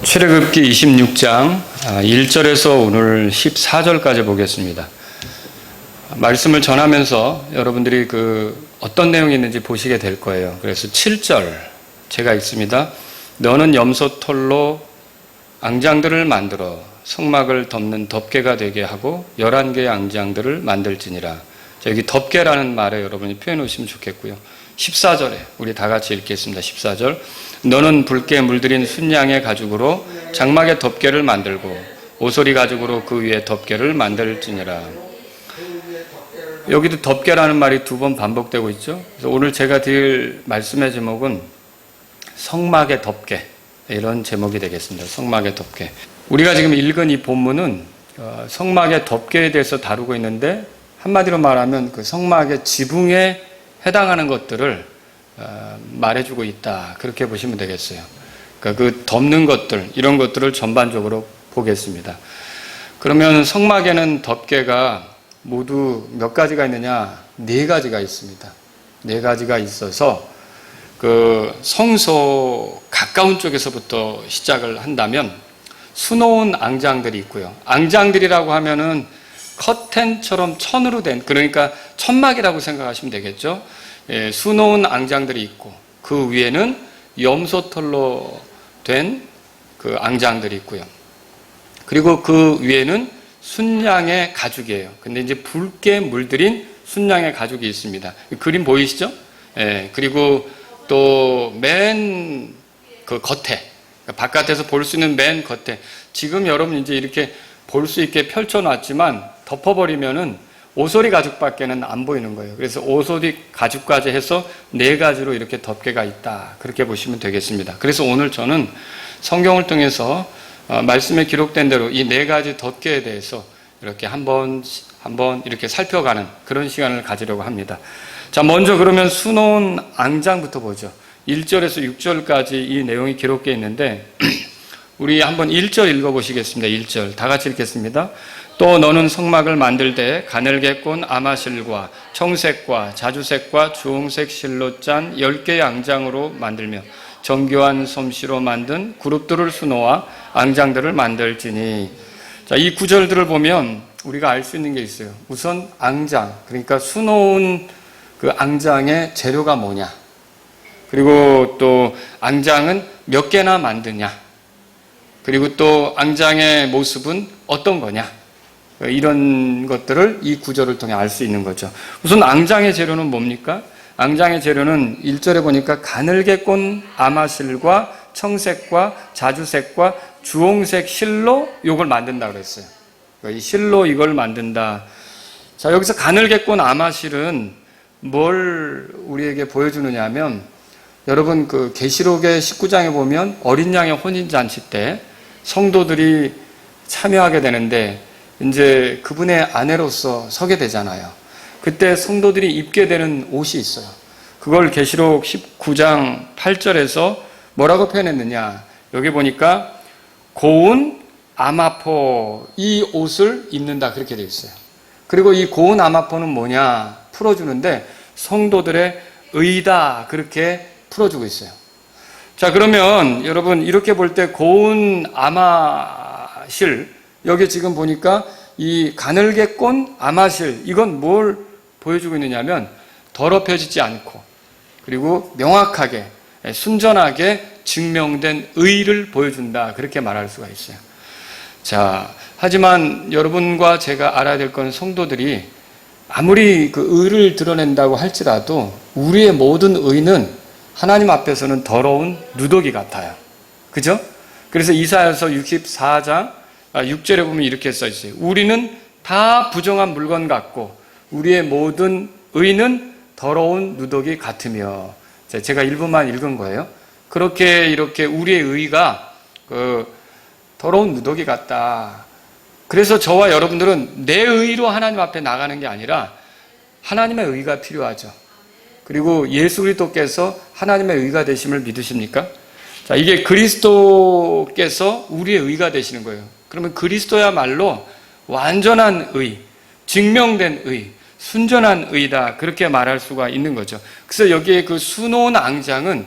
출애굽기 26장 1절에서 오늘 14절까지 보겠습니다. 말씀을 전하면서 여러분들이 어떤 내용이 있는지 보시게 될 거예요. 그래서 7절 제가 읽습니다. 너는 염소털로 앙장들을 만들어 성막을 덮는 덮개가 되게 하고 11개의 앙장들을 만들지니라. 여기 덮개라는 말에 여러분이 표현해 오시면 좋겠고요. 14절에 우리 다 같이 읽겠습니다. 14절 너는 붉게 물들인 순양의 가죽으로 장막의 덮개를 만들고 오소리 가죽으로 그 위에 덮개를 만들지니라. 여기도 덮개라는 말이 두 번 반복되고 있죠. 그래서 오늘 제가 드릴 말씀의 제목은 성막의 덮개, 이런 제목이 되겠습니다. 성막의 덮개. 우리가 지금 읽은 이 본문은 성막의 덮개에 대해서 다루고 있는데, 한마디로 말하면 그 성막의 지붕에 해당하는 것들을 말해주고 있다, 그렇게 보시면 되겠어요. 그러니까 그 덮는 것들, 이런 것들을 전반적으로 보겠습니다. 그러면 성막에는 덮개가 모두 몇 가지가 있느냐? 4가지가 있습니다. 4가지가 있어서 그 성소 가까운 쪽에서부터 시작을 한다면 수놓은 앙장들이 있고요. 앙장들이라고 하면은 커튼처럼 천으로 된, 그러니까 천막이라고 생각하시면 되겠죠. 예, 수놓은 앙장들이 있고 그 위에는 염소털로 된 그 앙장들이 있고요. 그리고 그 위에는 순양의 가죽이에요. 근데 이제 붉게 물들인 순양의 가죽이 있습니다. 그림 보이시죠? 예, 그리고 또 맨 그 겉에, 바깥에서 볼 수 있는 맨 겉에, 지금 여러분 이제 이렇게 볼 수 있게 펼쳐놨지만 덮어버리면은 오소리 가죽밖에는 안 보이는 거예요. 그래서 오소리 가죽까지 해서 4가지로 이렇게 덮개가 있다, 그렇게 보시면 되겠습니다. 그래서 오늘 저는 성경을 통해서 말씀에 기록된 대로 이 4가지 덮개에 대해서 이렇게 한번 이렇게 살펴가는 그런 시간을 가지려고 합니다. 자, 먼저 그러면 수놓은 앙장부터 보죠. 1절에서 6절까지 이 내용이 기록되어 있는데 우리 한번 1절 읽어보시겠습니다. 1절 다 같이 읽겠습니다. 또 너는 성막을 만들 때 가늘게 꼰 아마실과 청색과 자주색과 주홍색 실로 짠 10개의 앙장으로 만들며 정교한 솜씨로 만든 그룹들을 수놓아 앙장들을 만들지니. 자, 이 구절들을 보면 우리가 알 수 있는 게 있어요. 우선 앙장, 그러니까 수놓은 그 앙장의 재료가 뭐냐, 그리고 또 앙장은 몇 개나 만드냐, 그리고 또 앙장의 모습은 어떤 거냐, 이런 것들을 이 구절을 통해 알 수 있는 거죠. 우선 앙장의 재료는 뭡니까? 앙장의 재료는 1절에 보니까 가늘게 꼰 아마실과 청색과 자주색과 주홍색 실로 이걸 만든다 그랬어요. 이 실로 이걸 만든다. 자, 여기서 가늘게 꼰 아마실은 뭘 우리에게 보여주느냐 하면, 여러분 그 계시록의 19장에 보면 어린 양의 혼인잔치 때 성도들이 참여하게 되는데 이제 그분의 아내로서 서게 되잖아요. 그때 성도들이 입게 되는 옷이 있어요. 그걸 계시록 19장 8절에서 뭐라고 표현했느냐, 여기 보니까 고운 아마포, 이 옷을 입는다, 그렇게 되어 있어요. 그리고 이 고운 아마포는 뭐냐 풀어주는데 성도들의 의다, 그렇게 풀어주고 있어요. 자, 그러면 여러분 이렇게 볼 때 고운 아마실, 여기 지금 보니까 이 가늘게 꼰 아마실, 이건 뭘 보여주고 있느냐면 더럽혀지지 않고 그리고 명확하게 순전하게 증명된 의를 보여준다, 그렇게 말할 수가 있어요. 자, 하지만 여러분과 제가 알아야 될 건, 성도들이 아무리 그 의를 드러낸다고 할지라도 우리의 모든 의는 하나님 앞에서는 더러운 누더기 같아요. 그죠? 그래서 이사야서 64장 6절에 보면 이렇게 써 있어요. 우리는 다 부정한 물건 같고 우리의 모든 의는 더러운 누더기 같으며. 제가 일부만 읽은 거예요. 그렇게 이렇게 우리의 의가 더러운 누더기 같다. 그래서 저와 여러분들은 내 의로 하나님 앞에 나가는 게 아니라 하나님의 의가 필요하죠. 그리고 예수 그리스도께서 하나님의 의가 되심을 믿으십니까? 자, 이게 그리스도께서 우리의 의가 되시는 거예요. 그러면 그리스도야말로 완전한 의, 증명된 의, 순전한 의다, 그렇게 말할 수가 있는 거죠. 그래서 여기에 그 수놓은 앙장은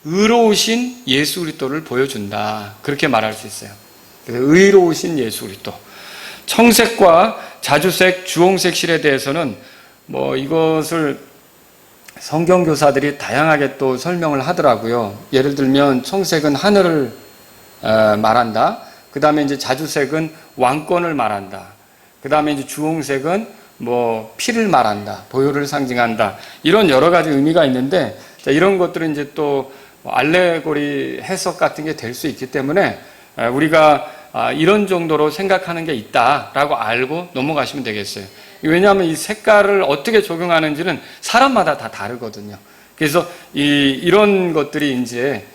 의로우신 예수 그리스도를 보여준다. 그렇게 말할 수 있어요. 그래서 의로우신 예수 그리스도. 청색과 자주색, 주홍색 실에 대해서는 이것을 성경교사들이 다양하게 또 설명을 하더라고요. 예를 들면 청색은 하늘을 말한다. 그 다음에 이제 자주색은 왕권을 말한다. 그 다음에 이제 주홍색은 피를 말한다. 보혈을 상징한다. 이런 여러 가지 의미가 있는데, 이런 것들은 이제 또 알레고리 해석 같은 게 될 수 있기 때문에 우리가 이런 정도로 생각하는 게 있다라고 알고 넘어가시면 되겠어요. 왜냐하면 이 색깔을 어떻게 적용하는지는 사람마다 다 다르거든요. 그래서 이런 것들이 이제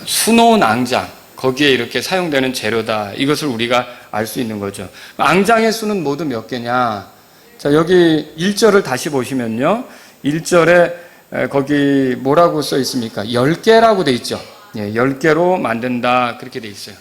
수놓은 앙장, 거기에 이렇게 사용되는 재료다. 이것을 우리가 알 수 있는 거죠. 앙장의 수는 모두 몇 개냐? 자, 여기 1절을 다시 보시면요. 1절에 거기 뭐라고 써 있습니까? 10개라고 돼 있죠. 예, 10개로 만든다. 그렇게 돼 있어요.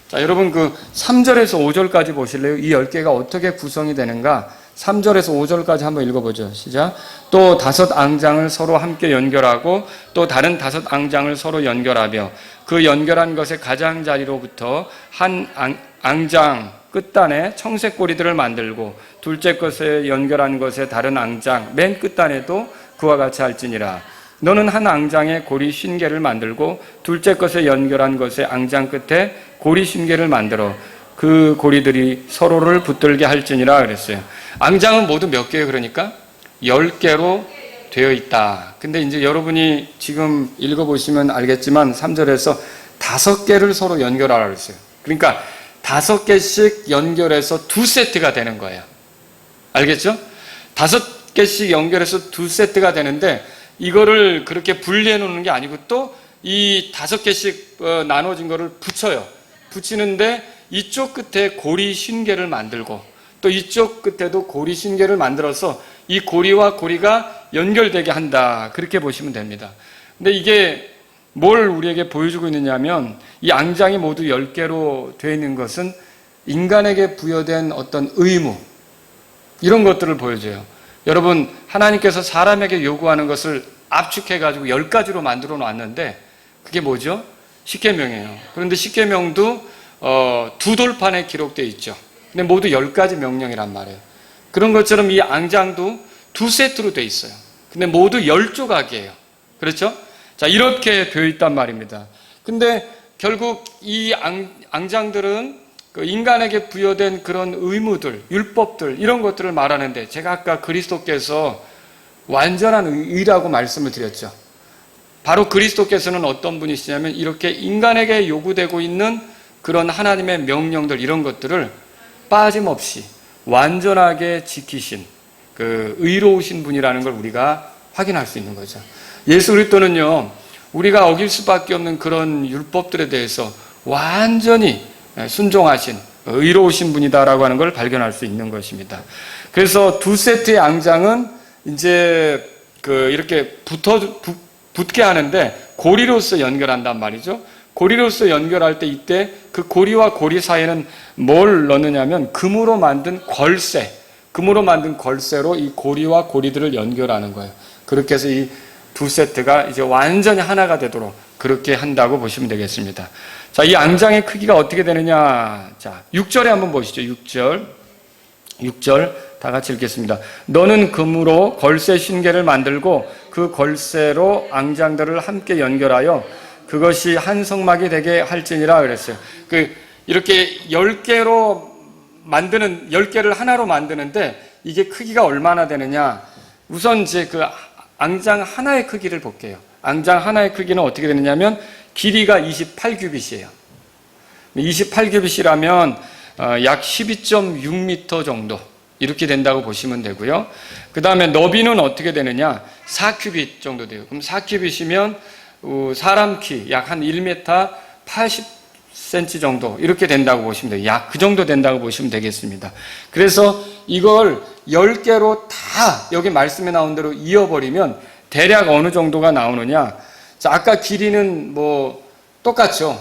자, 여러분 3절에서 5절까지 보실래요? 이 10개가 어떻게 구성이 되는가? 3절에서 5절까지 한번 읽어보죠. 시작. 또 5 앙장을 서로 함께 연결하고 또 다른 5 앙장을 서로 연결하며 그 연결한 것의 가장자리로부터 한 앙장 끝단에 청색 고리들을 만들고 둘째 것에 연결한 것의 다른 앙장 맨 끝단에도 그와 같이 할지니라. 너는 한 앙장에 고리 50개를 만들고 둘째 것에 연결한 것의 앙장 끝에 고리 50개를 만들어 그 고리들이 서로를 붙들게 할지니라 그랬어요. 앙장은 모두 몇 개예요? 그러니까 10개로 되어 있다. 근데 이제 여러분이 지금 읽어보시면 알겠지만 3절에서 5개를 서로 연결하라 그랬어요. 그러니까 5개씩 연결해서 2세트가 되는 거예요. 알겠죠? 5개씩 연결해서 2세트가 되는데 이거를 그렇게 분리해 놓는 게 아니고 또 이 5개씩 나눠진 거를 붙여요. 붙이는데 이쪽 끝에 고리 50개를 만들고 또 이쪽 끝에도 고리 50개를 만들어서 이 고리와 고리가 연결되게 한다. 그렇게 보시면 됩니다. 근데 이게 뭘 우리에게 보여주고 있느냐면 이 앙장이 모두 10개로 되어 있는 것은 인간에게 부여된 어떤 의무, 이런 것들을 보여줘요. 여러분, 하나님께서 사람에게 요구하는 것을 압축해가지고 10가지로 만들어 놨는데 그게 뭐죠? 십계명이에요. 그런데 십계명도 2돌판에 기록되어 있죠. 근데 모두 10가지 명령이란 말이에요. 그런 것처럼 이 앙장도 2세트로 되어 있어요. 근데 모두 10조각이에요. 그렇죠? 자, 이렇게 되어 있단 말입니다. 근데 결국 이 앙장들은 인간에게 부여된 그런 의무들, 율법들, 이런 것들을 말하는데 제가 아까 그리스도께서 완전한 의라고 말씀을 드렸죠. 바로 그리스도께서는 어떤 분이시냐면 이렇게 인간에게 요구되고 있는 그런 하나님의 명령들, 이런 것들을 빠짐없이 완전하게 지키신 의로우신 분이라는 걸 우리가 확인할 수 있는 거죠. 예수 그리스도는요, 우리가 어길 수밖에 없는 그런 율법들에 대해서 완전히 순종하신 의로우신 분이다라고 하는 걸 발견할 수 있는 것입니다. 그래서 2세트의 앙장은 이제 이렇게 붙게 하는데 고리로서 연결한단 말이죠. 고리로서 연결할 때 이때 그 고리와 고리 사이에는 뭘 넣느냐면 금으로 만든 걸쇠로 이 고리와 고리들을 연결하는 거예요. 그렇게 해서 이 2세트가 이제 완전히 하나가 되도록 그렇게 한다고 보시면 되겠습니다. 자, 이 앙장의 크기가 어떻게 되느냐. 자, 6절에 한번 보시죠. 6절 다 같이 읽겠습니다. 너는 금으로 걸쇠 50개를 만들고 그 걸쇠로 앙장들을 함께 연결하여 그것이 한 성막이 되게 할지니라 그랬어요. 이렇게 10개로 만드는, 10개를 하나로 만드는데 이게 크기가 얼마나 되느냐. 우선 이제 앙장 하나의 크기를 볼게요. 앙장 하나의 크기는 어떻게 되느냐면 길이가 28규빗이에요. 28규빗이라면 약 12.6m 정도 이렇게 된다고 보시면 되고요. 그 다음에 너비는 어떻게 되느냐? 4규빗 정도 돼요. 그럼 4규빗이면 사람 키 약 한 1m 80cm 정도 이렇게 된다고 보시면 돼요. 약 그 정도 된다고 보시면 되겠습니다. 그래서 이걸 10개로 다 여기 말씀에 나온 대로 이어버리면 대략 어느 정도가 나오느냐. 자, 아까 길이는 똑같죠.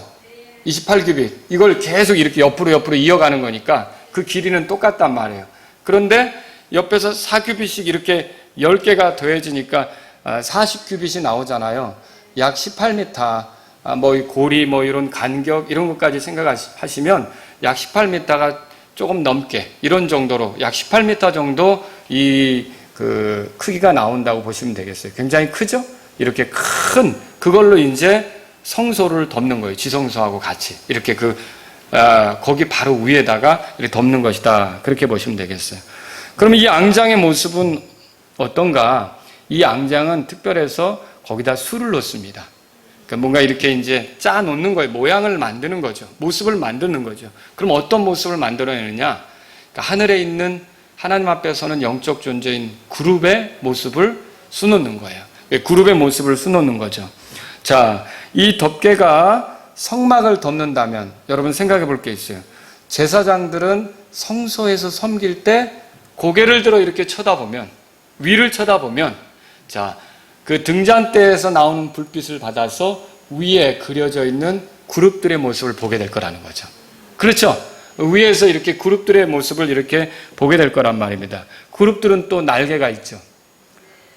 28규빗. 이걸 계속 이렇게 옆으로 이어가는 거니까 그 길이는 똑같단 말이에요. 그런데 옆에서 4규빗씩 이렇게 10개가 더해지니까 40규빗이 나오잖아요. 약 18m, 이 고리 이런 간격 이런 것까지 생각하시면 약 18m가 조금 넘게 이런 정도로 약 18m 정도 그 크기가 나온다고 보시면 되겠어요. 굉장히 크죠? 이렇게 큰 그걸로 이제 성소를 덮는 거예요. 지성소하고 같이 이렇게 거기 바로 위에다가 이렇게 덮는 것이다. 그렇게 보시면 되겠어요. 그럼 이 앙장의 모습은 어떤가? 이 앙장은 특별해서 거기다 술을 넣습니다. 그러니까 뭔가 이렇게 이제 짜 놓는 거예요. 모양을 만드는 거죠. 모습을 만드는 거죠. 그럼 어떤 모습을 만들어내느냐? 그러니까 하늘에 있는 하나님 앞에서는 영적 존재인 그룹의 모습을 수놓는 거예요. 그룹의 모습을 수놓는 거죠. 자, 이 덮개가 성막을 덮는다면 여러분 생각해 볼 게 있어요. 제사장들은 성소에서 섬길 때 고개를 들어 이렇게 쳐다보면, 위를 쳐다보면, 자, 그 등잔대에서 나오는 불빛을 받아서 위에 그려져 있는 그룹들의 모습을 보게 될 거라는 거죠. 그렇죠? 위에서 이렇게 그룹들의 모습을 이렇게 보게 될 거란 말입니다. 그룹들은 또 날개가 있죠.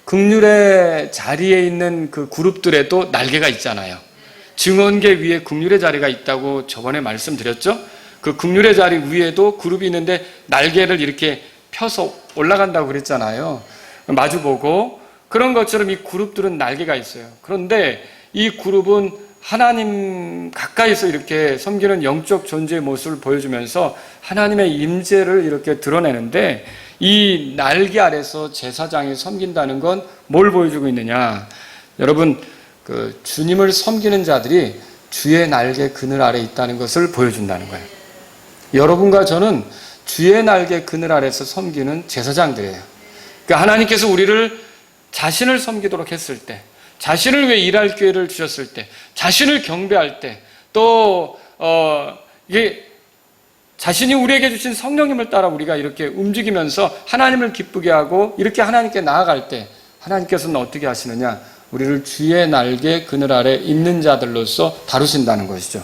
극률의 자리에 있는 그 그룹들에도 날개가 있잖아요. 증언계 위에 극률의 자리가 있다고 저번에 말씀드렸죠? 그 극률의 자리 위에도 그룹이 있는데 날개를 이렇게 펴서 올라간다고 그랬잖아요. 마주보고. 그런 것처럼 이 그룹들은 날개가 있어요. 그런데 이 그룹은 하나님 가까이서 이렇게 섬기는 영적 존재의 모습을 보여주면서 하나님의 임재를 이렇게 드러내는데 이 날개 아래서 제사장이 섬긴다는 건 뭘 보여주고 있느냐? 여러분, 주님을 섬기는 자들이 주의 날개 그늘 아래 있다는 것을 보여준다는 거예요. 여러분과 저는 주의 날개 그늘 아래서 섬기는 제사장들이에요. 그러니까 하나님께서 우리를 자신을 섬기도록 했을 때, 자신을 위해 일할 기회를 주셨을 때, 자신을 경배할 때, 또 이게 자신이 우리에게 주신 성령님을 따라 우리가 이렇게 움직이면서 하나님을 기쁘게 하고 이렇게 하나님께 나아갈 때 하나님께서는 어떻게 하시느냐? 우리를 주의 날개 그늘 아래 있는 자들로서 다루신다는 것이죠.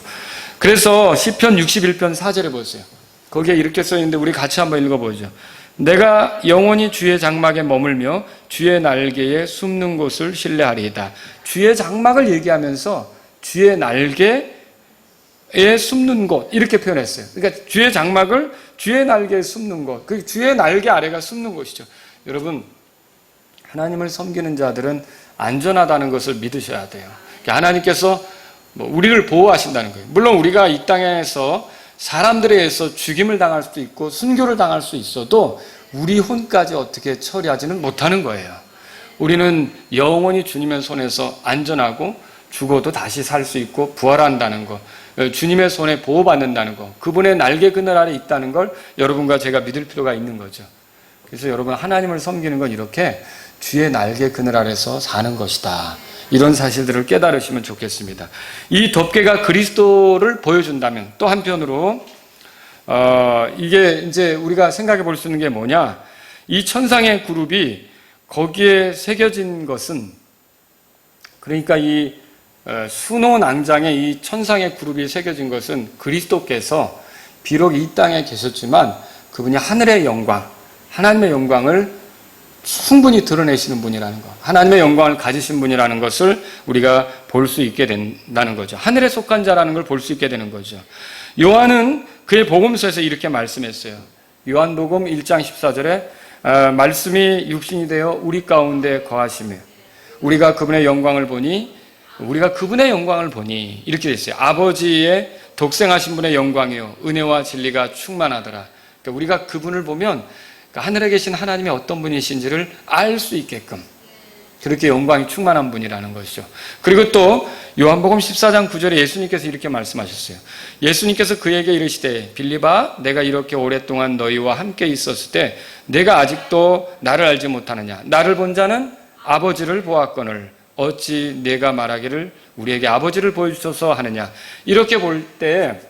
그래서 시편 61편 4절에 보세요. 거기에 이렇게 써 있는데 우리 같이 한번 읽어보죠. 내가 영원히 주의 장막에 머물며 주의 날개에 숨는 곳을 신뢰하리이다. 주의 장막을 얘기하면서 주의 날개에 숨는 곳 이렇게 표현했어요. 그러니까 주의 장막을 주의 날개에 숨는 곳, 그 주의 날개 아래가 숨는 곳이죠. 여러분, 하나님을 섬기는 자들은 안전하다는 것을 믿으셔야 돼요. 하나님께서 우리를 보호하신다는 거예요. 물론 우리가 이 땅에서 사람들에 의해서 죽임을 당할 수도 있고 순교를 당할 수 있어도 우리 혼까지 어떻게 처리하지는 못하는 거예요. 우리는 영원히 주님의 손에서 안전하고 죽어도 다시 살 수 있고 부활한다는 것, 주님의 손에 보호받는다는 것, 그분의 날개 그늘 아래 있다는 걸 여러분과 제가 믿을 필요가 있는 거죠. 그래서 여러분, 하나님을 섬기는 건 이렇게 주의 날개 그늘 아래서 사는 것이다. 이런 사실들을 깨달으시면 좋겠습니다. 이 덮개가 그리스도를 보여준다면 또 한편으로 이게 이제 우리가 생각해 볼 수 있는 게 뭐냐? 이 천상의 그룹이 거기에 새겨진 것은, 그러니까 이 수놓은 앙장에 이 천상의 그룹이 새겨진 것은 그리스도께서 비록 이 땅에 계셨지만 그분이 하늘의 영광, 하나님의 영광을 충분히 드러내시는 분이라는 것, 하나님의 영광을 가지신 분이라는 것을 우리가 볼 수 있게 된다는 거죠. 하늘에 속한 자라는 걸 볼 수 있게 되는 거죠. 요한은 그의 복음서에서 이렇게 말씀했어요. 요한복음 1장 14절에 말씀이 육신이 되어 우리 가운데 거하시며 우리가 그분의 영광을 보니 이렇게 됐어요. 아버지의 독생하신 분의 영광이요 은혜와 진리가 충만하더라. 그러니까 우리가 그분을 보면 하늘에 계신 하나님이 어떤 분이신지를 알 수 있게끔 그렇게 영광이 충만한 분이라는 것이죠. 그리고 또 요한복음 14장 9절에 예수님께서 이렇게 말씀하셨어요. 예수님께서 그에게 이르시되 빌립아, 내가 이렇게 오랫동안 너희와 함께 있었을 때 내가 아직도 나를 알지 못하느냐? 나를 본 자는 아버지를 보았거늘 어찌 내가 말하기를 우리에게 아버지를 보여주소서 하느냐? 이렇게 볼 때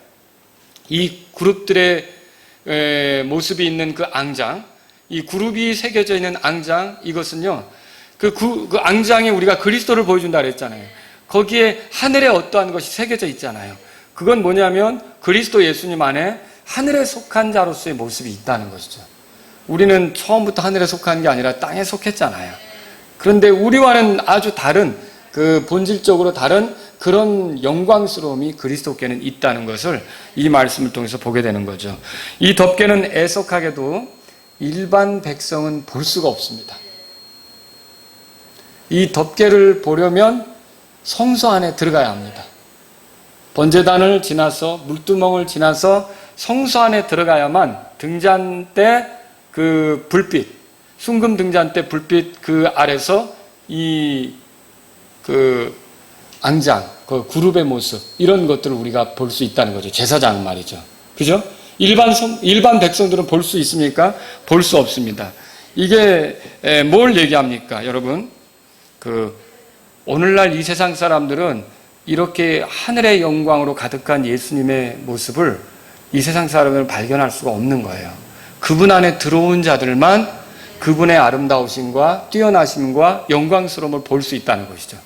이 그룹들의 모습이 있는 그 앙장, 이 그룹이 새겨져 있는 앙장, 이것은요, 그 앙장에 우리가 그리스도를 보여준다 그랬잖아요. 거기에 하늘에 어떠한 것이 새겨져 있잖아요. 그건 뭐냐면 그리스도 예수님 안에 하늘에 속한 자로서의 모습이 있다는 것이죠. 우리는 처음부터 하늘에 속한 게 아니라 땅에 속했잖아요. 그런데 우리와는 아주 다른, 그 본질적으로 다른 그런 영광스러움이 그리스도께는 있다는 것을 이 말씀을 통해서 보게 되는 거죠. 이 덮개는 애석하게도 일반 백성은 볼 수가 없습니다. 이 덮개를 보려면 성소 안에 들어가야 합니다. 번제단을 지나서 물두멍을 지나서 성소 안에 들어가야만 등잔 때 그 불빛, 순금 등잔 때 불빛 그 아래서 이 그 앙장, 그 그룹의 모습, 이런 것들을 우리가 볼 수 있다는 거죠. 제사장 말이죠. 그죠? 일반 백성들은 볼 수 있습니까? 볼 수 없습니다. 이게 뭘 얘기합니까? 여러분, 오늘날 이 세상 사람들은 이렇게 하늘의 영광으로 가득한 예수님의 모습을 이 세상 사람을 발견할 수가 없는 거예요. 그분 안에 들어온 자들만 그분의 아름다우심과 뛰어나심과 영광스러움을 볼 수 있다는 것이죠.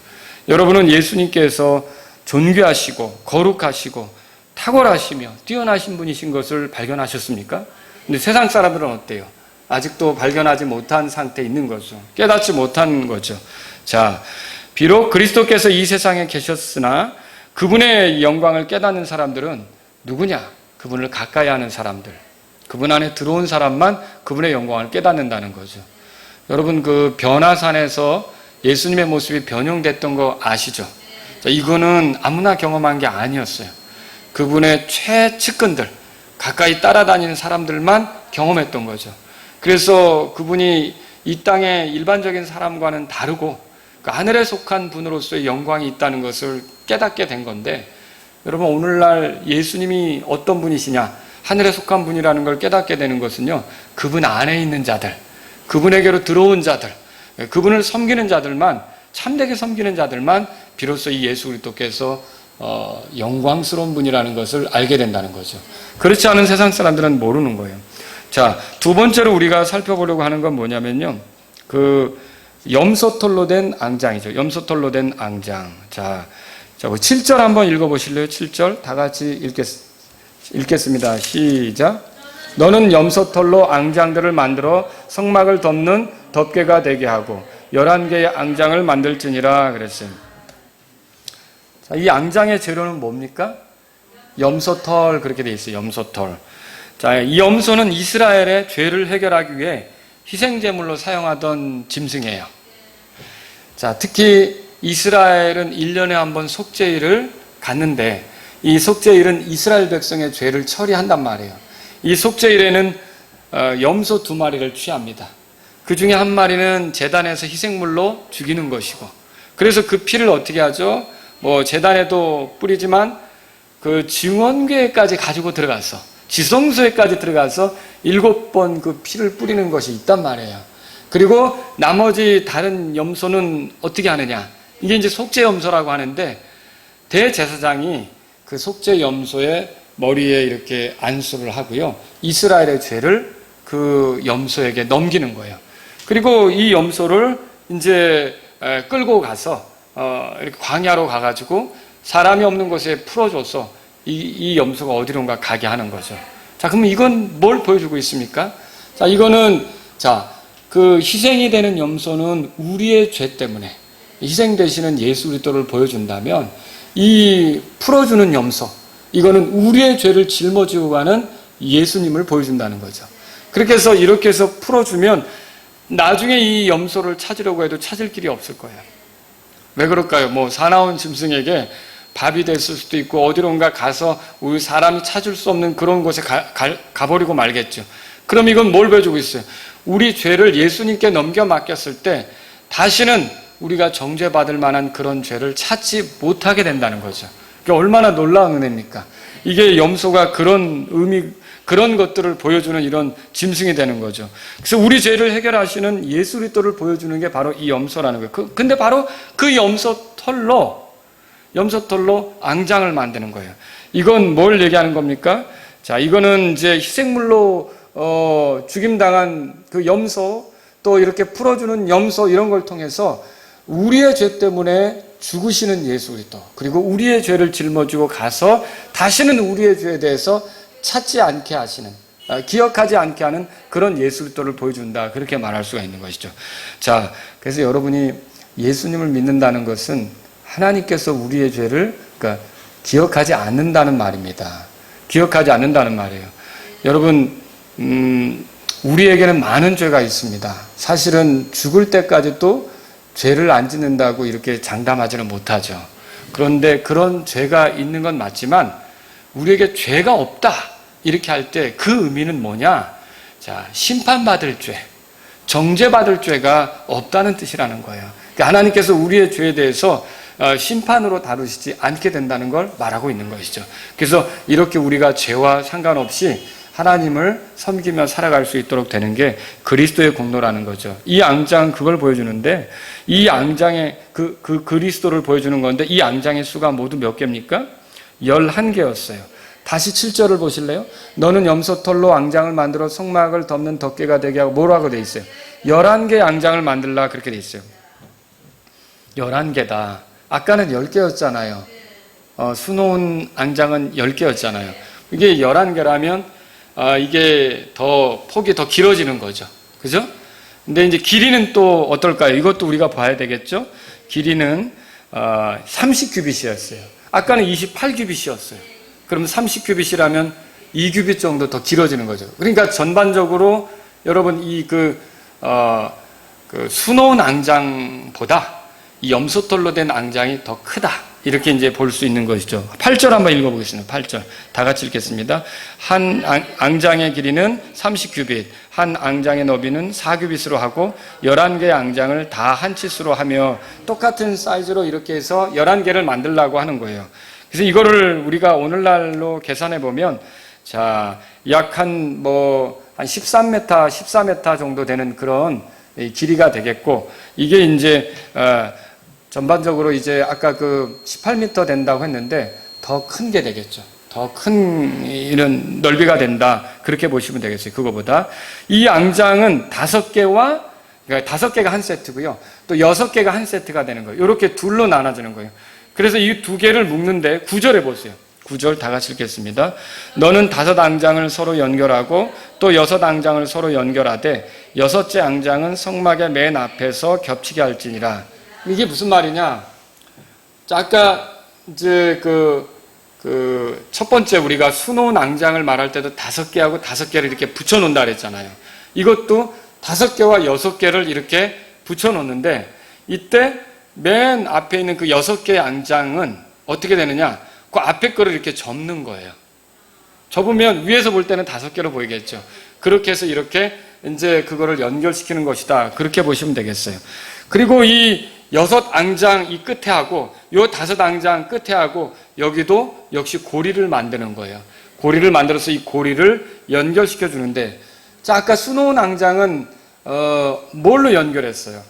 여러분은 예수님께서 존귀하시고 거룩하시고 탁월하시며 뛰어나신 분이신 것을 발견하셨습니까? 근데 세상 사람들은 어때요? 아직도 발견하지 못한 상태에 있는 거죠. 깨닫지 못한 거죠. 자, 비록 그리스도께서 이 세상에 계셨으나 그분의 영광을 깨닫는 사람들은 누구냐? 그분을 가까이 하는 사람들, 그분 안에 들어온 사람만 그분의 영광을 깨닫는다는 거죠. 여러분, 그 변화산에서 예수님의 모습이 변형됐던 거 아시죠? 자, 이거는 아무나 경험한 게 아니었어요. 그분의 최측근들, 가까이 따라다니는 사람들만 경험했던 거죠. 그래서 그분이 이 땅의 일반적인 사람과는 다르고 그 하늘에 속한 분으로서의 영광이 있다는 것을 깨닫게 된 건데, 여러분, 오늘날 예수님이 어떤 분이시냐, 하늘에 속한 분이라는 걸 깨닫게 되는 것은요, 그분 안에 있는 자들, 그분에게로 들어온 자들, 그분을 섬기는 자들만, 참되게 섬기는 자들만 비로소 이 예수 그리스도께서 영광스러운 분이라는 것을 알게 된다는 거죠. 그렇지 않은 세상 사람들은 모르는 거예요. 자, 두 번째로 우리가 살펴보려고 하는 건 뭐냐면요, 그 염소털로 된 앙장이죠. 염소털로 된 앙장. 자, 7절 한번 읽어보실래요? 7절 다 같이 읽겠습니다. 시작. 너는 염소털로 앙장들을 만들어 성막을 덮는 덮개가 되게 하고 11개의 앙장을 만들지니라 그랬어요. 자, 이 앙장의 재료는 뭡니까? 염소털, 그렇게 되어 있어요. 염소털. 자, 이 염소는 이스라엘의 죄를 해결하기 위해 희생제물로 사용하던 짐승이에요. 자, 특히 이스라엘은 1년에 한 번 속죄일을 갖는데, 이 속죄일은 이스라엘 백성의 죄를 처리한단 말이에요. 이 속죄일에는 염소 2마리를 취합니다. 그 중에 한 마리는 제단에서 희생물로 죽이는 것이고, 그래서 그 피를 어떻게 하죠? 뭐 제단에도 뿌리지만 그 증언궤에까지 가지고 들어가서, 지성소에까지 들어가서 7번 그 피를 뿌리는 것이 있단 말이에요. 그리고 나머지 다른 염소는 어떻게 하느냐? 이게 이제 속죄 염소라고 하는데, 대제사장이 그 속죄 염소의 머리에 이렇게 안수를 하고요, 이스라엘의 죄를 그 염소에게 넘기는 거예요. 그리고 이 염소를 이제 끌고 가서 이렇게 광야로 가가지고 사람이 없는 곳에 풀어줘서 이 염소가 어디론가 가게 하는 거죠. 자, 그럼 이건 뭘 보여주고 있습니까? 자, 이거는, 자, 그 희생이 되는 염소는 우리의 죄 때문에 희생되시는 예수 그리스도를 보여준다면, 이 풀어주는 염소, 이거는 우리의 죄를 짊어지고 가는 예수님을 보여준다는 거죠. 그렇게 해서 이렇게 해서 풀어주면 나중에 이 염소를 찾으려고 해도 찾을 길이 없을 거예요. 왜 그럴까요? 뭐 사나운 짐승에게 밥이 됐을 수도 있고 어디론가 가서 우리 사람이 찾을 수 없는 그런 곳에 가버리고 말겠죠. 그럼 이건 뭘 보여주고 있어요? 우리 죄를 예수님께 넘겨 맡겼을 때 다시는 우리가 정죄받을 만한 그런 죄를 찾지 못하게 된다는 거죠. 그게 얼마나 놀라운 은혜입니까? 이게 염소가 그런 의미, 그런 것들을 보여주는 이런 짐승이 되는 거죠. 그래서 우리 죄를 해결하시는 예수 그리스도를 보여주는 게 바로 이 염소라는 거예요. 근데 바로 그 염소털로 앙장을 만드는 거예요. 이건 뭘 얘기하는 겁니까? 자, 이거는 이제 희생물로 죽임당한 그 염소, 또 이렇게 풀어주는 염소, 이런 걸 통해서 우리의 죄 때문에 죽으시는 예수 그리스도, 그리고 우리의 죄를 짊어지고 가서 다시는 우리의 죄에 대해서 찾지 않게 하시는 기억하지 않게 하는 그런 예술도를 보여준다. 그렇게 말할 수가 있는 것이죠. 자, 그래서 여러분이 예수님을 믿는다는 것은 하나님께서 우리의 죄를 그러니까 기억하지 않는다는 말입니다. 기억하지 않는다는 말이에요. 여러분, 우리에게는 많은 죄가 있습니다. 사실은 죽을 때까지 또 죄를 안 짓는다고 이렇게 장담하지는 못하죠. 그런데 그런 죄가 있는 건 맞지만 우리에게 죄가 없다 이렇게 할 때 그 의미는 뭐냐? 자, 심판받을 죄, 정죄받을 죄가 없다는 뜻이라는 거예요. 그러니까 하나님께서 우리의 죄에 대해서 심판으로 다루시지 않게 된다는 걸 말하고 있는 것이죠. 그래서 이렇게 우리가 죄와 상관없이 하나님을 섬기며 살아갈 수 있도록 되는 게 그리스도의 공로라는 거죠. 이 앙장은 그걸 보여주는데 이 앙장의 그 그리스도를 보여주는 건데 이 앙장의 수가 모두 몇 개입니까? 11개였어요. 다시 7절을 보실래요? 너는 염소털로 앙장을 만들어 성막을 덮는 덮개가 되게 하고 뭐라고 돼 있어요? 11개의 앙장을 만들라 그렇게 돼 있어요. 11개다. 아까는 10개였잖아요. 수놓은 앙장은 10개였잖아요. 이게 11개라면 이게 더 폭이 더 길어지는 거죠. 그죠? 근데 이제 길이는 또 어떨까요? 이것도 우리가 봐야 되겠죠? 길이는 30규빗이었어요. 아까는 28규빗이었어요. 그럼 30규빗이라면 2규빗 정도 더 길어지는 거죠. 그러니까 전반적으로 여러분 그 수놓은 앙장보다 이 염소털로 된 앙장이 더 크다. 이렇게 이제 볼 수 있는 것이죠. 8절 한번 읽어보겠습니다. 8절. 다 같이 읽겠습니다. 한 앙장의 길이는 30규빗, 한 앙장의 너비는 4규빗으로 하고 11개의 앙장을 다 한 치수로 하며 똑같은 사이즈로 이렇게 해서 11개를 만들려고 하는 거예요. 그래서 이거를 우리가 오늘날로 계산해 보면 자, 약 한 13m, 14m 정도 되는 그런 길이가 되겠고 이게 이제 전반적으로 이제 아까 그 18m 된다고 했는데 더 큰 게 되겠죠. 더 큰 이런 넓이가 된다. 그렇게 보시면 되겠어요. 그거보다. 이 앙장은 5개와, 그러니까 5개가 한 세트고요. 또 6개가 한 세트가 되는 거예요. 이렇게 둘로 나눠지는 거예요. 그래서 이 2개를 묶는데 9절에 보세요. 9절 다 같이 읽겠습니다. 너는 5 앙장을 서로 연결하고 또 6 앙장을 서로 연결하되 6째 앙장은 성막의 맨 앞에서 겹치게 할지니라. 이게 무슨 말이냐? 자, 아까 이제 첫 번째 우리가 수놓은 앙장을 말할 때도 5개하고 5개를 이렇게 붙여 놓는다 그랬잖아요. 이것도 5개와 6개를 이렇게 붙여 놓는데 이때 맨 앞에 있는 그 6개의 앙장은 어떻게 되느냐? 그 앞에 거를 이렇게 접는 거예요. 접으면 위에서 볼 때는 5개로 보이겠죠. 그렇게 해서 이렇게 이제 그거를 연결시키는 것이다. 그렇게 보시면 되겠어요. 그리고 이 6 앙장 이 끝에 하고 요 5 앙장 끝에 하고 여기도 역시 고리를 만드는 거예요. 고리를 만들어서 이 고리를 연결시켜 주는데 자, 아까 수놓은 앙장은 뭘로 연결했어요?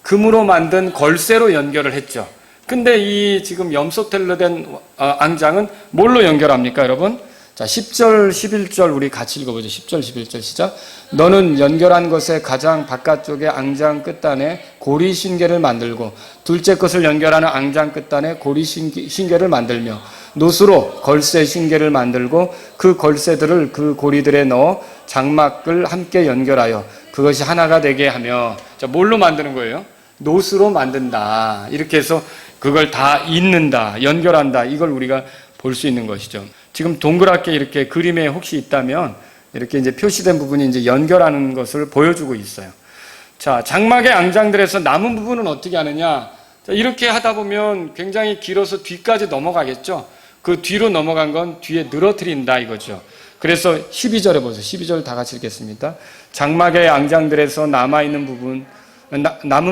금으로 만든 걸쇠로 연결을 했죠. 근데 이 지금 염소털로 된 앙장은 뭘로 연결합니까, 여러분? 자, 10절, 11절 우리 같이 읽어보죠. 10절, 11절 시작. 너는 연결한 것의 가장 바깥쪽에 앙장 끝단에 고리 신개를 만들고 둘째 것을 연결하는 앙장 끝단에 고리 신개를 만들며 노수로 걸쇠 신개를 만들고 그 걸쇠들을 그 고리들에 넣어 장막을 함께 연결하여 그것이 하나가 되게 하며 자, 뭘로 만드는 거예요? 노수로 만든다. 이렇게 해서 그걸 다 잇는다, 연결한다. 이걸 우리가 볼 수 있는 것이죠. 지금 동그랗게 이렇게 그림에 혹시 있다면 이렇게 이제 표시된 부분이 이제 연결하는 것을 보여주고 있어요. 자, 장막의 앙장들에서 남은 부분은 어떻게 하느냐? 자, 이렇게 하다 보면 굉장히 길어서 뒤까지 넘어가겠죠? 그 뒤로 넘어간 건 뒤에 늘어뜨린다 이거죠. 그래서 12절에 보세요. 12절 다 같이 읽겠습니다. 장막의 앙장들에서 남은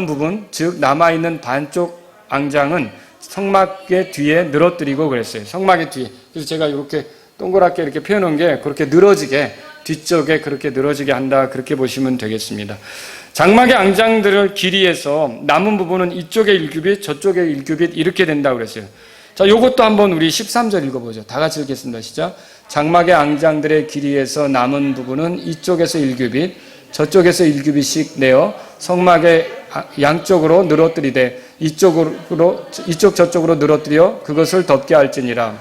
부분, 즉 남아있는 반쪽 앙장은 성막의 뒤에 늘어뜨리고 그랬어요. 성막의 뒤에. 그래서 제가 이렇게 동그랗게 이렇게 펴놓은 게 그렇게 늘어지게, 뒤쪽에 그렇게 늘어지게 한다. 그렇게 보시면 되겠습니다. 장막의 앙장들을 길이에서 남은 부분은 이쪽에 1규빗, 저쪽에 1규빗 이렇게 된다고 그랬어요. 자, 요것도 한번 우리 13절 읽어보죠. 다 같이 읽겠습니다. 시작. 장막의 앙장들의 길이에서 남은 부분은 이쪽에서 1규빗, 저쪽에서 1규빗씩 내어 성막의 양쪽으로 늘어뜨리되 이쪽 저쪽으로 늘어뜨려 그것을 덮게 할지니라.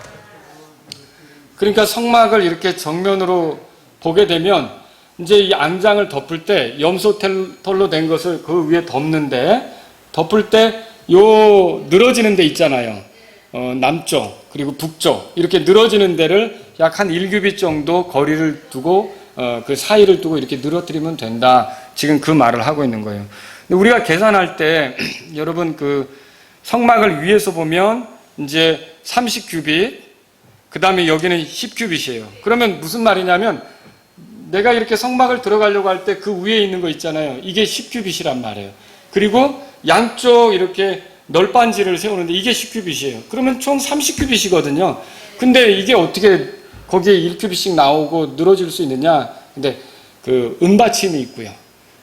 그러니까 성막을 이렇게 정면으로 보게 되면 이제 이 앙장을 덮을 때 염소털로 된 것을 그 위에 덮는데 덮을 때 요 늘어지는 데 있잖아요. 남쪽 그리고 북쪽 이렇게 늘어지는 데를 약 한 1규빗 정도 거리를 두고 그 사이를 두고 이렇게 늘어뜨리면 된다. 지금 그 말을 하고 있는 거예요. 근데 우리가 계산할 때 여러분 그 성막을 위에서 보면 이제 30규빗 그 다음에 여기는 10규빗이에요. 그러면 무슨 말이냐면 내가 이렇게 성막을 들어가려고 할 때 그 위에 있는 거 있잖아요. 이게 10규빗이란 말이에요. 그리고 양쪽 이렇게 널빤지를 세우는데 이게 10규빗이에요. 그러면 총 30규빗이거든요. 근데 이게 어떻게 거기에 1규빗씩 나오고 늘어질 수 있느냐? 근데 그 은받침이 있고요.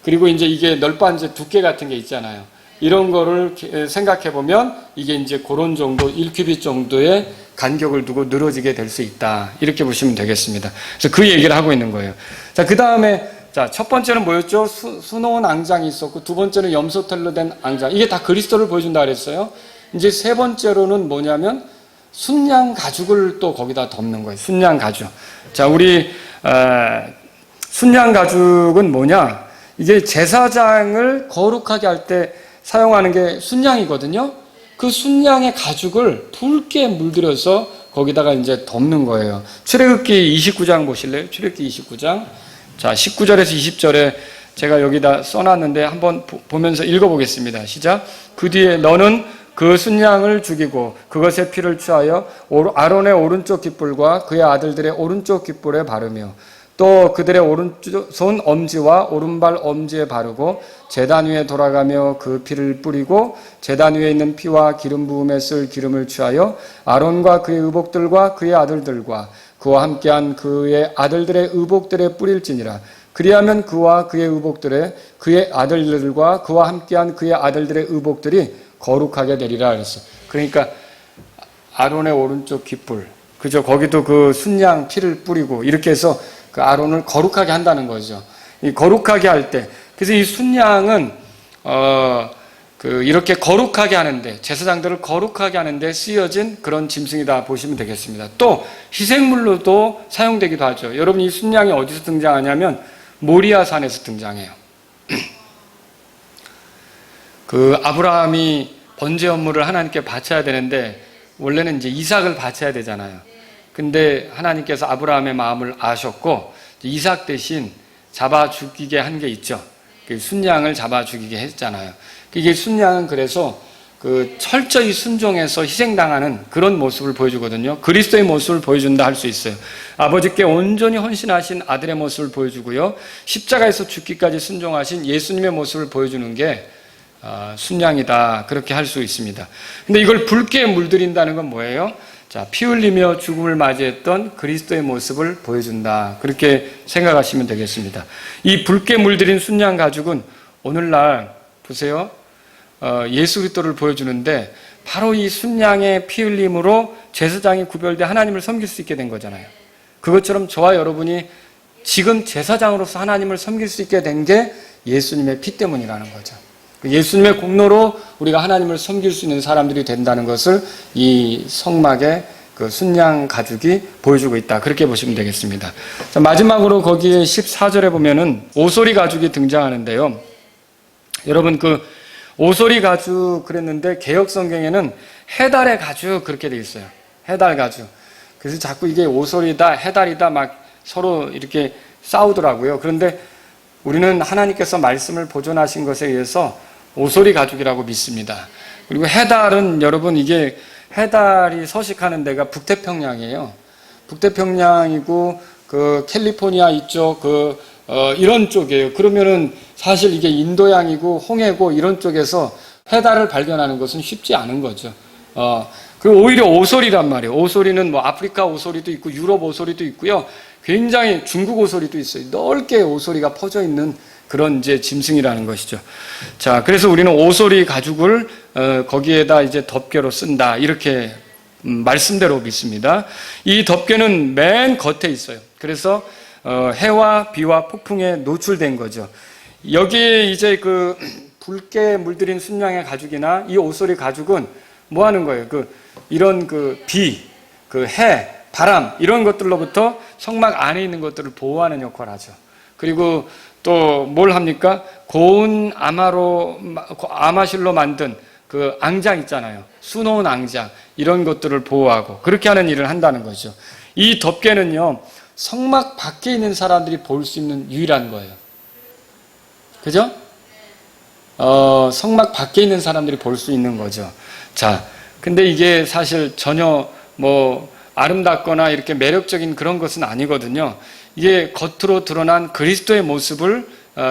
그리고 이제 이게 널빤지 두께 같은 게 있잖아요. 이런 거를 생각해 보면 이게 이제 그런 정도 1규빗 정도의 간격을 두고 늘어지게 될 수 있다. 이렇게 보시면 되겠습니다. 그래서 그 얘기를 하고 있는 거예요. 자, 그 다음에 자, 첫 번째는 뭐였죠? 수놓은 앙장이 있었고 두 번째는 염소털로 된 앙장. 이게 다 그리스도를 보여준다 그랬어요. 이제 세 번째로는 뭐냐면 순양 가죽을 또 거기다 덮는 거예요. 순양 가죽. 자, 우리 순양 가죽은 뭐냐? 이게 제사장을 거룩하게 할 때 사용하는 게 순양이거든요. 그 순양의 가죽을 붉게 물들여서 거기다가 이제 덮는 거예요. 출애굽기 29장 보실래요? 출애굽기 29장. 자, 19절에서 20절에 제가 여기다 써놨는데 한번 보면서 읽어보겠습니다. 시작. 그 뒤에 너는 그 순양을 죽이고 그것의 피를 취하여 아론의 오른쪽 깃불과 그의 아들들의 오른쪽 깃불에 바르며 또 그들의 오른손 엄지와 오른발 엄지에 바르고 제단 위에 돌아가며 그 피를 뿌리고 제단 위에 있는 피와 기름 부음에 쓸 기름을 취하여 아론과 그의 의복들과 그의 아들들과 그와 함께한 그의 아들들의 의복들에 뿌릴지니라. 그리하면 그와 그의 의복들에 그의 아들들과 그와 함께한 그의 아들들의 의복들이 거룩하게 되리라 그랬어. 그러니까 아론의 오른쪽 깃불, 그죠? 거기도 그 순양 피를 뿌리고 이렇게 해서 그 아론을 거룩하게 한다는 거죠. 이 거룩하게 할 때, 그래서 이 순양은 이렇게 거룩하게 하는데, 제사장들을 거룩하게 하는데 쓰여진 그런 짐승이다 보시면 되겠습니다. 또 희생물로도 사용되기도 하죠. 여러분, 이 순양이 어디서 등장하냐면 모리아 산에서 등장해요. 그 아브라함이 번제 업무를 하나님께 바쳐야 되는데 원래는 이제 이삭을 바쳐야 되잖아요. 근데 하나님께서 아브라함의 마음을 아셨고 이삭 대신 잡아 죽이게 한 게 있죠. 그 순양을 잡아 죽이게 했잖아요. 이게 순양은 그래서 그 철저히 순종해서 희생당하는 그런 모습을 보여주거든요. 그리스도의 모습을 보여준다 할 수 있어요. 아버지께 온전히 헌신하신 아들의 모습을 보여주고요. 십자가에서 죽기까지 순종하신 예수님의 모습을 보여주는 게 순양이다. 그렇게 할 수 있습니다. 근데 이걸 붉게 물들인다는 건 뭐예요? 자, 피 흘리며 죽음을 맞이했던 그리스도의 모습을 보여준다. 그렇게 생각하시면 되겠습니다. 이 붉게 물들인 순양 가죽은 오늘날 보세요. 예수 그리스도를 보여주는데 바로 이 순양의 피 흘림으로 제사장이 구별돼 하나님을 섬길 수 있게 된 거잖아요. 그것처럼 저와 여러분이 지금 제사장으로서 하나님을 섬길 수 있게 된 게 예수님의 피 때문이라는 거죠. 예수님의 공로로 우리가 하나님을 섬길 수 있는 사람들이 된다는 것을 이 성막의 그 순양 가죽이 보여주고 있다. 그렇게 보시면 되겠습니다. 자, 마지막으로 거기에 14절에 보면은 오소리 가죽이 등장하는데요. 여러분 그 오소리 가죽 그랬는데 개역 성경에는 해달의 가죽 그렇게 돼 있어요. 해달 가죽. 그래서 자꾸 이게 오소리다, 해달이다 막 서로 이렇게 싸우더라고요. 그런데 우리는 하나님께서 말씀을 보존하신 것에 의해서 오소리 가죽이라고 믿습니다. 그리고 해달은 여러분 이게 해달이 서식하는 데가 북태평양이에요. 북태평양이고 그 캘리포니아 이쪽 이런 쪽이에요. 그러면은 사실 이게 인도양이고 홍해고 이런 쪽에서 해달을 발견하는 것은 쉽지 않은 거죠. 그리고 오히려 오소리란 말이에요. 오소리는 뭐 아프리카 오소리도 있고 유럽 오소리도 있고요. 굉장히 중국 오소리도 있어요. 넓게 오소리가 퍼져 있는 그런 이제 짐승이라는 것이죠. 자, 그래서 우리는 오소리 가죽을 거기에다 이제 덮개로 쓴다. 이렇게 말씀대로 믿습니다. 이 덮개는 맨 겉에 있어요. 그래서 해와 비와 폭풍에 노출된 거죠. 여기에 이제 그 붉게 물들인 순양의 가죽이나 이 오소리 가죽은 뭐 하는 거예요? 이런 비, 해, 바람 이런 것들로부터 성막 안에 있는 것들을 보호하는 역할을 하죠. 그리고 또 뭘 합니까? 고운 아마실로 만든 그 앙장 있잖아요. 수놓은 앙장 이런 것들을 보호하고 그렇게 하는 일을 한다는 거죠. 이 덮개는요, 성막 밖에 있는 사람들이 볼 수 있는 유일한 거예요. 그죠? 성막 밖에 있는 사람들이 볼 수 있는 거죠. 자, 근데 이게 사실 전혀 뭐 아름답거나 이렇게 매력적인 그런 것은 아니거든요. 이게 겉으로 드러난 그리스도의 모습을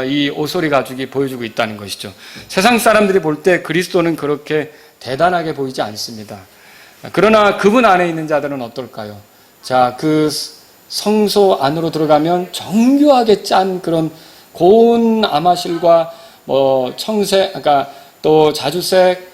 이 오소리 가죽이 보여주고 있다는 것이죠. 세상 사람들이 볼 때 그리스도는 그렇게 대단하게 보이지 않습니다. 그러나 그분 안에 있는 자들은 어떨까요? 자, 그 성소 안으로 들어가면 정교하게 짠 그런 고운 아마실과 뭐 청색, 그러니까 또 자주색,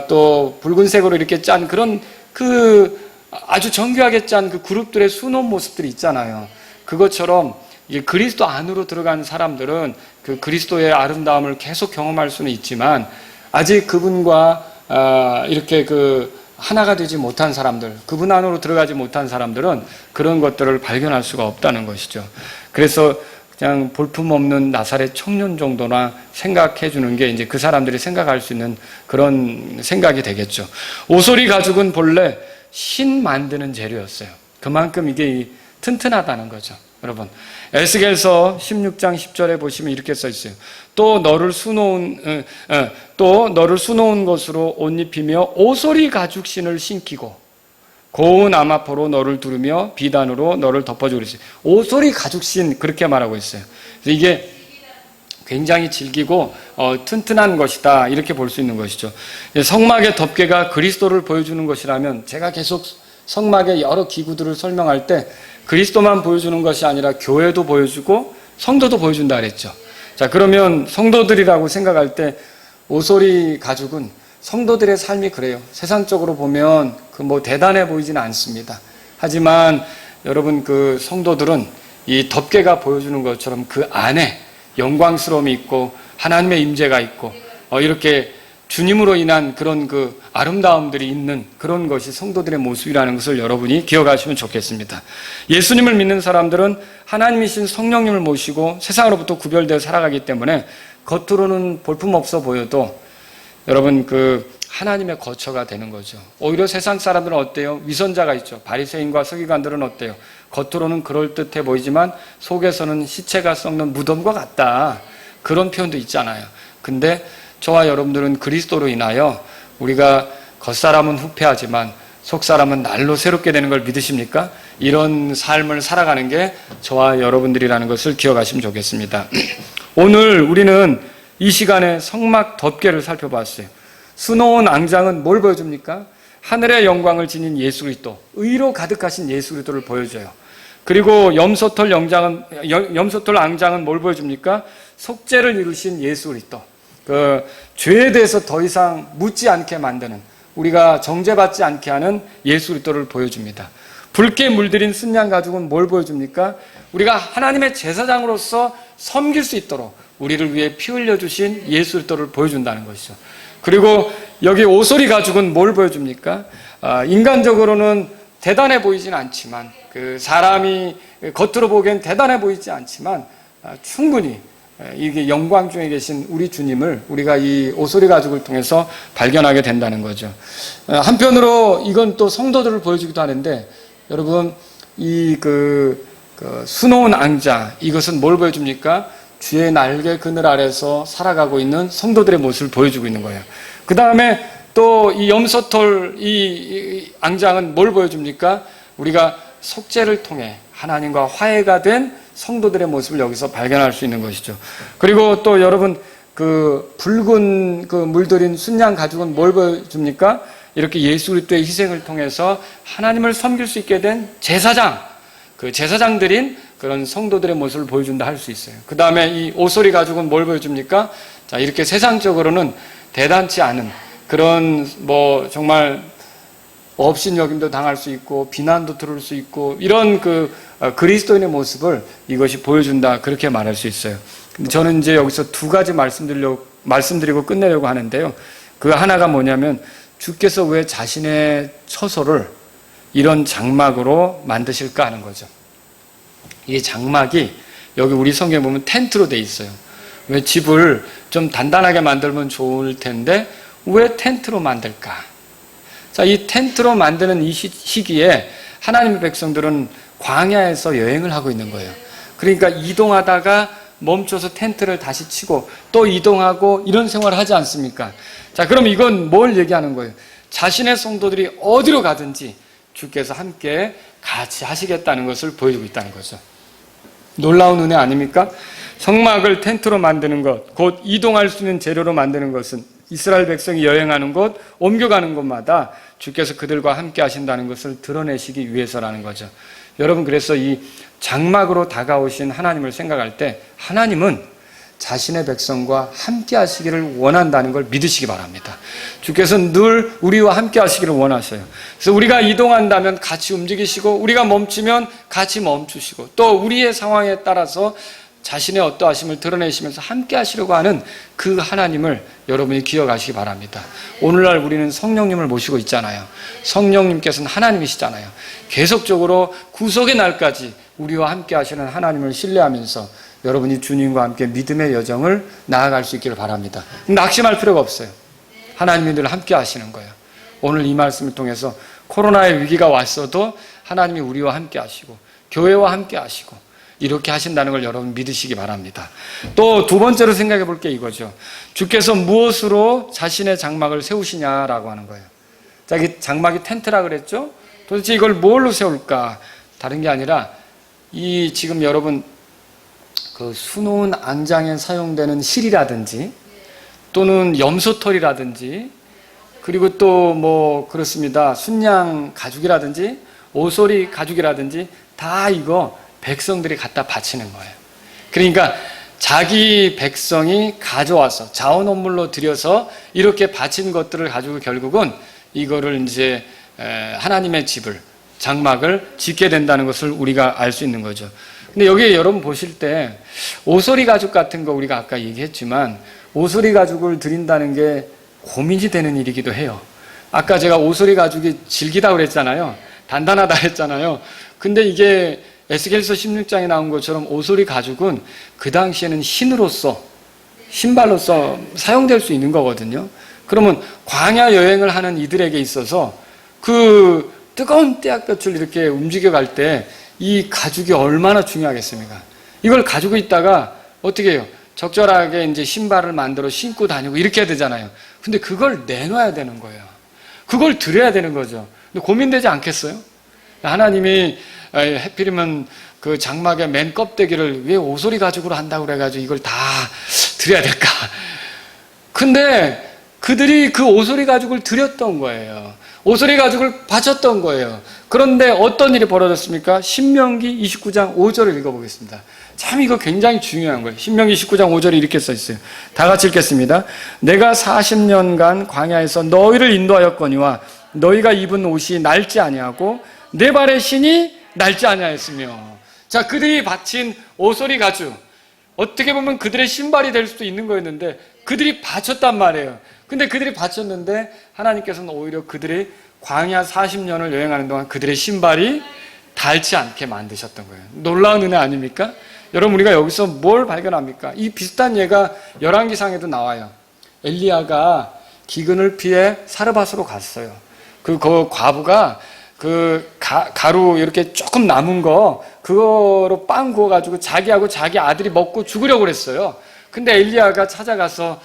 또 붉은색으로 이렇게 짠 그런 그 아주 정교하게 짠 그 그룹들의 수놓은 모습들이 있잖아요. 그것처럼 이게 그리스도 안으로 들어간 사람들은 그 그리스도의 아름다움을 계속 경험할 수는 있지만 아직 그분과 이렇게 그 하나가 되지 못한 사람들, 그분 안으로 들어가지 못한 사람들은 그런 것들을 발견할 수가 없다는 것이죠. 그래서 그냥 볼품없는 나사렛 청년 정도나 생각해 주는 게 이제 그 사람들이 생각할 수 있는 그런 생각이 되겠죠. 오소리 가죽은 본래 신 만드는 재료였어요. 그만큼 이게 튼튼하다는 거죠. 여러분, 에스겔서 16장 10절에 보시면 이렇게 써 있어요. 또 너를 수놓은 것으로 옷 입히며 오소리 가죽신을 신기고 고운 아마포로 너를 두르며 비단으로 너를 덮어주고 있어요. 오소리 가죽신 그렇게 말하고 있어요. 그래서 이게 굉장히 질기고 튼튼한 것이다 이렇게 볼 수 있는 것이죠. 성막의 덮개가 그리스도를 보여주는 것이라면 제가 계속 성막의 여러 기구들을 설명할 때 그리스도만 보여주는 것이 아니라 교회도 보여주고 성도도 보여준다 그랬죠. 자, 그러면 성도들이라고 생각할 때 오소리 가죽은 성도들의 삶이 그래요. 세상적으로 보면 그 뭐 대단해 보이지는 않습니다. 하지만 여러분 그 성도들은 이 덮개가 보여주는 것처럼 그 안에 영광스러움이 있고 하나님의 임재가 있고 이렇게 주님으로 인한 그런 그 아름다움들이 있는 그런 것이 성도들의 모습이라는 것을 여러분이 기억하시면 좋겠습니다. 예수님을 믿는 사람들은 하나님이신 성령님을 모시고 세상으로부터 구별되어 살아가기 때문에 겉으로는 볼품없어 보여도 여러분 그 하나님의 거처가 되는 거죠. 오히려 세상 사람들은 어때요? 위선자가 있죠. 바리새인과 서기관들은 어때요? 겉으로는 그럴듯해 보이지만 속에서는 시체가 썩는 무덤과 같다. 그런 표현도 있잖아요. 근데 저와 여러분들은 그리스도로 인하여 우리가 겉사람은 후패하지만 속사람은 날로 새롭게 되는 걸 믿으십니까? 이런 삶을 살아가는 게 저와 여러분들이라는 것을 기억하시면 좋겠습니다. 오늘 우리는 이 시간에 성막 덮개를 살펴봤어요. 수놓은 앙장은 뭘 보여줍니까? 하늘의 영광을 지닌 예수 그리스도, 의로 가득하신 예수 그리스도를 보여줘요. 그리고 염소털 앙장은 뭘 보여줍니까? 속죄를 이루신 예수 그리스도. 그 죄에 대해서 더 이상 묻지 않게 만드는, 우리가 정죄받지 않게 하는 예수 그리스도를 보여줍니다. 붉게 물들인 순양 가죽은 뭘 보여줍니까? 우리가 하나님의 제사장으로서 섬길 수 있도록 우리를 위해 피 흘려주신 예수 그리스도를 보여준다는 것이죠. 그리고 여기 오소리 가죽은 뭘 보여줍니까? 인간적으로는 대단해 보이진 않지만, 그 사람이 겉으로 보기엔 대단해 보이지 않지만 충분히 이게 영광 중에 계신 우리 주님을 우리가 이 오소리 가죽을 통해서 발견하게 된다는 거죠. 한편으로 이건 또 성도들을 보여주기도 하는데, 여러분 이 수놓은 앙자, 이것은 뭘 보여줍니까? 주의 날개 그늘 아래서 살아가고 있는 성도들의 모습을 보여주고 있는 거예요. 그 다음에 또 이 염소털 이 앙장은 뭘 보여줍니까? 우리가 속죄를 통해 하나님과 화해가 된 성도들의 모습을 여기서 발견할 수 있는 것이죠. 그리고 또 여러분 그 붉은 그 물들인 순양 가죽은 뭘 보여줍니까? 이렇게 예수 그리스도의 희생을 통해서 하나님을 섬길 수 있게 된 제사장, 그 제사장들인 그런 성도들의 모습을 보여준다 할 수 있어요. 그 다음에 이 오소리 가죽은 뭘 보여줍니까? 자, 이렇게 세상적으로는 대단치 않은 그런 뭐 정말 업신여김도 당할 수 있고 비난도 들을 수 있고 이런 그리스도인의 모습을 이것이 보여준다, 그렇게 말할 수 있어요. 근데 저는 이제 여기서 두 가지 말씀드리고 끝내려고 하는데요. 그 하나가 뭐냐면, 주께서 왜 자신의 처소를 이런 장막으로 만드실까 하는 거죠. 이 장막이 여기 우리 성경에 보면 텐트로 돼 있어요. 왜 집을 좀 단단하게 만들면 좋을 텐데 왜 텐트로 만들까? 자, 이 텐트로 만드는 이 시기에 하나님의 백성들은 광야에서 여행을 하고 있는 거예요. 그러니까 이동하다가 멈춰서 텐트를 다시 치고 또 이동하고 이런 생활을 하지 않습니까? 자, 그럼 이건 뭘 얘기하는 거예요? 자신의 성도들이 어디로 가든지 주께서 함께 같이 하시겠다는 것을 보여주고 있다는 거죠. 놀라운 은혜 아닙니까? 성막을 텐트로 만드는 것, 곧 이동할 수 있는 재료로 만드는 것은 이스라엘 백성이 여행하는 곳, 옮겨가는 곳마다 주께서 그들과 함께 하신다는 것을 드러내시기 위해서라는 거죠. 여러분, 그래서 이 장막으로 다가오신 하나님을 생각할 때 하나님은 자신의 백성과 함께 하시기를 원한다는 걸 믿으시기 바랍니다. 주께서 늘 우리와 함께 하시기를 원하셔요. 그래서 우리가 이동한다면 같이 움직이시고 우리가 멈추면 같이 멈추시고 또 우리의 상황에 따라서 자신의 어떠하심을 드러내시면서 함께 하시려고 하는 그 하나님을 여러분이 기억하시기 바랍니다. 오늘날 우리는 성령님을 모시고 있잖아요. 성령님께서는 하나님이시잖아요. 계속적으로 구속의 날까지 우리와 함께 하시는 하나님을 신뢰하면서 여러분이 주님과 함께 믿음의 여정을 나아갈 수 있기를 바랍니다. 낙심할 필요가 없어요. 하나님이 늘 함께 하시는 거예요. 오늘 이 말씀을 통해서 코로나의 위기가 왔어도 하나님이 우리와 함께 하시고 교회와 함께 하시고 이렇게 하신다는 걸 여러분 믿으시기 바랍니다. 또 두 번째로 생각해 볼 게 이거죠. 주께서 무엇으로 자신의 장막을 세우시냐라고 하는 거예요. 자, 이 장막이 텐트라 그랬죠? 도대체 이걸 뭘로 세울까? 다른 게 아니라 이 지금 여러분 그 수놓은 안장에 사용되는 실이라든지 또는 염소털이라든지 그리고 또 뭐 그렇습니다. 순양 가죽이라든지 오소리 가죽이라든지 다 이거 백성들이 갖다 바치는 거예요. 그러니까 자기 백성이 가져와서 자원업물로 들여서 이렇게 바친 것들을 가지고 결국은 이거를 이제 하나님의 집을 장막을 짓게 된다는 것을 우리가 알 수 있는 거죠. 근데 여기 여러분 보실 때 오소리 가죽 같은 거 우리가 아까 얘기했지만 오소리 가죽을 드린다는 게 고민이 되는 일이기도 해요. 아까 제가 오소리 가죽이 질기다고 그랬잖아요. 단단하다 했잖아요. 근데 이게 에스겔서 16장에 나온 것처럼 오소리 가죽은 그 당시에는 신발로서 사용될 수 있는 거거든요. 그러면 광야 여행을 하는 이들에게 있어서 그 뜨거운 떼약볕을 이렇게 움직여갈 때 이 가죽이 얼마나 중요하겠습니까? 이걸 가지고 있다가 어떻게 해요? 적절하게 이제 신발을 만들어 신고 다니고 이렇게 해야 되잖아요. 근데 그걸 내놔야 되는 거예요. 그걸 드려야 되는 거죠. 근데 고민되지 않겠어요? 하나님이 해필이면 그 장막의 맨 껍데기를 왜 오소리 가죽으로 한다고 그래가지고 이걸 다 드려야 될까? 근데 그들이 그 오소리 가죽을 드렸던 거예요. 오소리 가죽을 바쳤던 거예요. 그런데 어떤 일이 벌어졌습니까? 신명기 29장 5절을 읽어보겠습니다. 참 이거 굉장히 중요한 거예요. 신명기 29장 5절에 이렇게 써 있어요. 다 같이 읽겠습니다. 내가 40년간 광야에서 너희를 인도하였거니와 너희가 입은 옷이 낡지 아니하고 내 발의 신이 낡지 아니하였으며. 자, 그들이 바친 오소리 가죽, 어떻게 보면 그들의 신발이 될 수도 있는 거였는데 그들이 바쳤단 말이에요. 근데 그들이 바쳤는데 하나님께서는 오히려 그들이 광야 40년을 여행하는 동안 그들의 신발이 닳지 않게 만드셨던 거예요. 놀라운 은혜 아닙니까? 여러분, 우리가 여기서 뭘 발견합니까? 이 비슷한 예가 열왕기상에도 나와요. 엘리야가 기근을 피해 사르밧으로 갔어요. 그 과부가 그 가루 이렇게 조금 남은 거 그거로 빵 구워가지고 자기하고 자기 아들이 먹고 죽으려고 그랬어요. 근데 엘리야가 찾아가서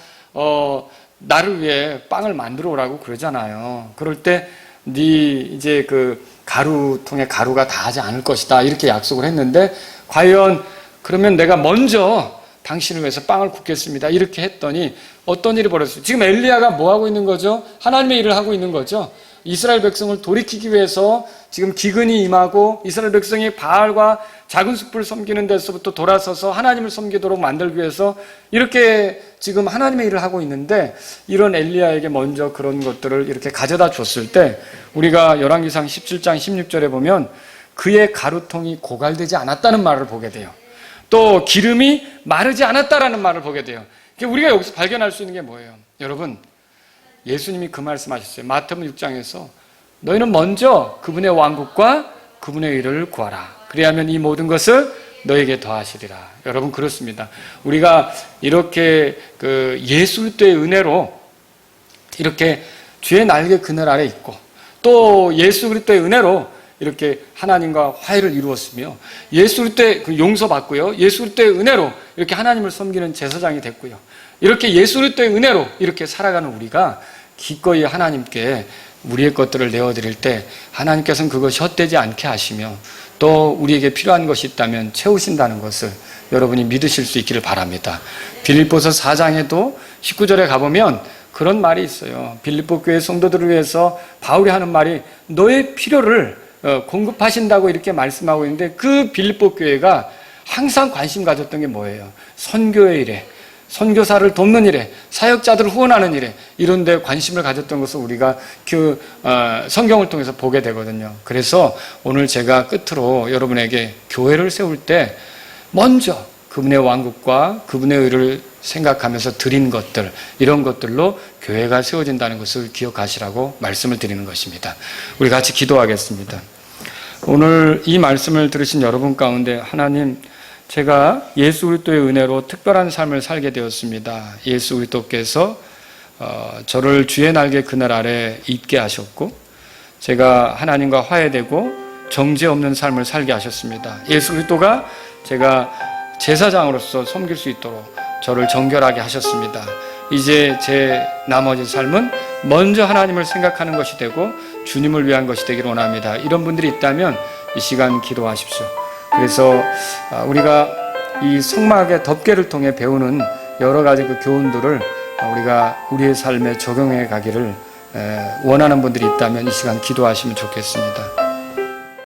나를 위해 빵을 만들어 오라고 그러잖아요. 그럴 때 네 이제 그 가루통에 가루가 닿지 않을 것이다 이렇게 약속을 했는데 과연 그러면 내가 먼저 당신을 위해서 빵을 굽겠습니다 이렇게 했더니 어떤 일이 벌어졌어요? 지금 엘리야가 뭐 하고 있는 거죠? 하나님의 일을 하고 있는 거죠. 이스라엘 백성을 돌이키기 위해서 지금 기근이 임하고 이스라엘 백성이 바알과 작은 숲을 섬기는 데서부터 돌아서서 하나님을 섬기도록 만들기 위해서 이렇게 지금 하나님의 일을 하고 있는데 이런 엘리야에게 먼저 그런 것들을 이렇게 가져다 줬을 때 우리가 열왕기상 17장 16절에 보면 그의 가루통이 고갈되지 않았다는 말을 보게 돼요. 또 기름이 마르지 않았다라는 말을 보게 돼요. 우리가 여기서 발견할 수 있는 게 뭐예요? 여러분, 예수님이 그 말씀하셨어요. 마태복음 6장에서 너희는 먼저 그분의 왕국과 그분의 의를 구하라. 그리하면 이 모든 것을 너에게 더하시리라. 여러분, 그렇습니다. 우리가 이렇게 예수 그리스도의 은혜로 이렇게 주의 날개 그늘 아래 있고, 또 예수 그리스도의 은혜로 이렇게 하나님과 화해를 이루었으며, 예수 그리스도의 용서받고요, 예수 그리스도의 은혜로 이렇게 하나님을 섬기는 제사장이 됐고요, 이렇게 예수 그리스도의 은혜로 이렇게 살아가는 우리가 기꺼이 하나님께 우리의 것들을 내어드릴 때 하나님께서는 그것이 헛되지 않게 하시며, 또 우리에게 필요한 것이 있다면 채우신다는 것을 여러분이 믿으실 수 있기를 바랍니다. 빌립보서 4장에도 19절에 가보면 그런 말이 있어요. 빌립보 교회 성도들을 위해서 바울이 하는 말이 너의 필요를 공급하신다고 이렇게 말씀하고 있는데, 그 빌립보 교회가 항상 관심 가졌던 게 뭐예요? 선교의 일에, 선교사를 돕는 일에, 사역자들을 후원하는 일에, 이런 데 관심을 가졌던 것을 우리가 성경을 통해서 보게 되거든요. 그래서 오늘 제가 끝으로 여러분에게 교회를 세울 때 먼저 그분의 왕국과 그분의 의를 생각하면서 드린 것들, 이런 것들로 교회가 세워진다는 것을 기억하시라고 말씀을 드리는 것입니다. 우리 같이 기도하겠습니다. 오늘 이 말씀을 들으신 여러분 가운데, 하나님, 제가 예수 그리스도의 은혜로 특별한 삶을 살게 되었습니다. 예수 그리스도께서 저를 주의 날개 그늘 아래 있게 하셨고, 제가 하나님과 화해되고 정죄 없는 삶을 살게 하셨습니다. 예수 그리스도가 제가 제사장으로서 섬길 수 있도록 저를 정결하게 하셨습니다. 이제 제 나머지 삶은 먼저 하나님을 생각하는 것이 되고 주님을 위한 것이 되기를 원합니다. 이런 분들이 있다면 이 시간 기도하십시오. 그래서 우리가 이 성막의 덮개를 통해 배우는 여러 가지 그 교훈들을 우리가 우리의 삶에 적용해 가기를 원하는 분들이 있다면 이 시간 기도하시면 좋겠습니다.